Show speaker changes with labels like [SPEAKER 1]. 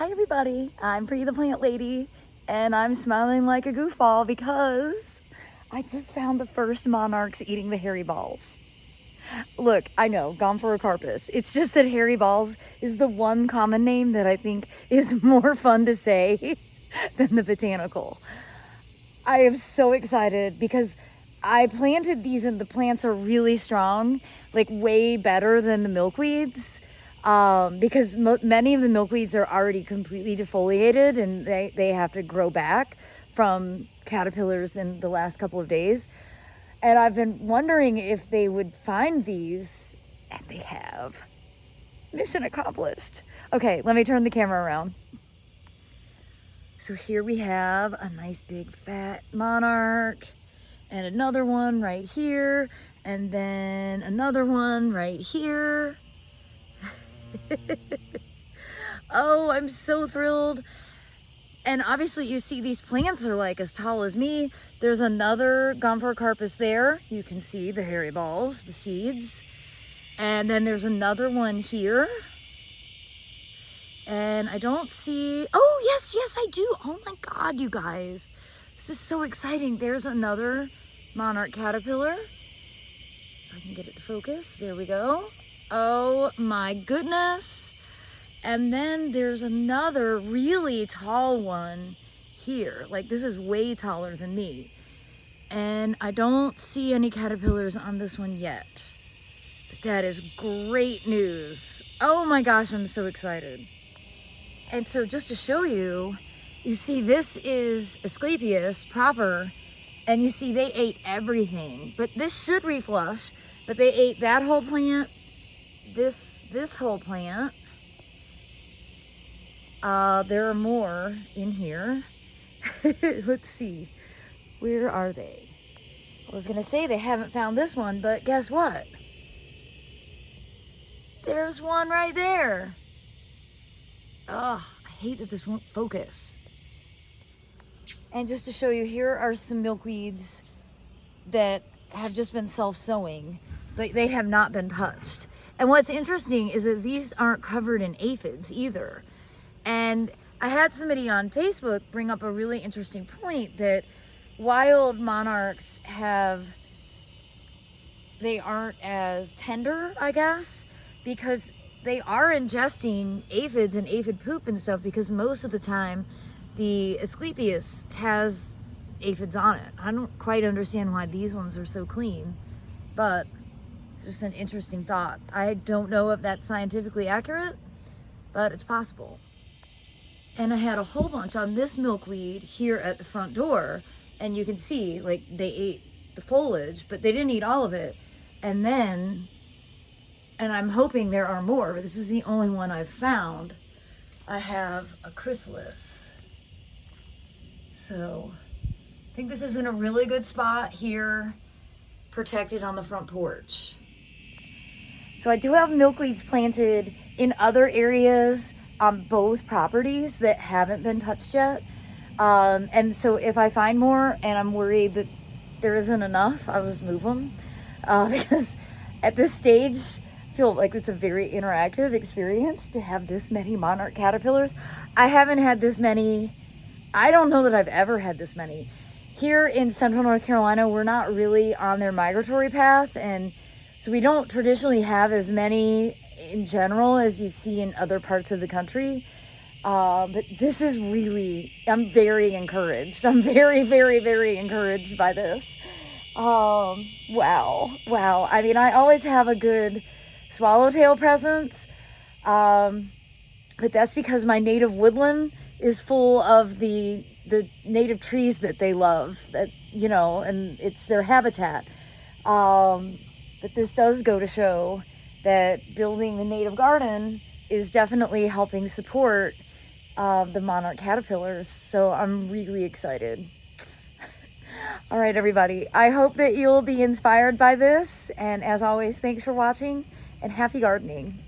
[SPEAKER 1] Hi everybody, I'm Pretty the Plant Lady, and I'm smiling like a goofball because I just found the first monarchs eating the hairy balls. Look, I know, Gomphorocarpus. It's just that hairy balls is the one common name that I think is more fun to say than the botanical. I am so excited because I planted these and the plants are really strong, like way better than the milkweeds. Because many of the milkweeds are already completely defoliated and they have to grow back from caterpillars in the last couple of days. And I've been wondering if they would find these, and they have. Mission accomplished. Okay, let me turn the camera around. So here we have a nice big fat monarch and another one right here, and then another one right here. Oh, I'm so thrilled. And obviously you see these plants are like as tall as me. There's another Gomphorocarpus there. You can see the hairy balls, the seeds. And then there's another one here. And I don't see, oh yes, I do. Oh my God, you guys. This is so exciting. There's another monarch caterpillar. If I can get it to focus, there we go. Oh my goodness. And then there's another really tall one here. Like this is way taller than me. And I don't see any caterpillars on this one yet. But that is great news. Oh my gosh, I'm so excited. And so just to show you, you see this is Asclepius proper. And you see they ate everything. But this should reflush. But they ate that whole plant, this whole plant. There are more in here. Let's see. Where are they? I was gonna say they haven't found this one, but guess what? There's one right there. Oh, I hate that this won't focus. And just to show you, here are some milkweeds that have just been self-sowing, but they have not been touched. And what's interesting is that these aren't covered in aphids either. And I had somebody on Facebook bring up a really interesting point that wild monarchs they aren't as tender, I guess, because they are ingesting aphids and aphid poop and stuff, because most of the time the Asclepius has aphids on it. I don't quite understand why these ones are so clean, but it's just an interesting thought. I don't know if that's scientifically accurate, but it's possible. And I had a whole bunch on this milkweed here at the front door. And you can see, like, they ate the foliage, but they didn't eat all of it. And then, and I'm hoping there are more, but this is the only one I've found. I have a chrysalis. So, I think this is in a really good spot here, protected on the front porch. So I do have milkweeds planted in other areas on both properties that haven't been touched yet. And so if I find more and I'm worried that there isn't enough, I'll just move them. Because at this stage, I feel like it's a very interactive experience to have this many monarch caterpillars. I haven't had this many. I don't know that I've ever had this many. Here in central North Carolina, we're not really on their migratory path. And so we don't traditionally have as many in general as you see in other parts of the country. But this is really, I'm very encouraged. I'm very, very, very encouraged by this. Wow. I mean, I always have a good swallowtail presence. But that's because my native woodland is full of the native trees that they love, that, you know, and it's their habitat. But this does go to show that building the native garden is definitely helping support the monarch caterpillars. So I'm really excited. All right, everybody. I hope that you'll be inspired by this. And as always, thanks for watching and happy gardening.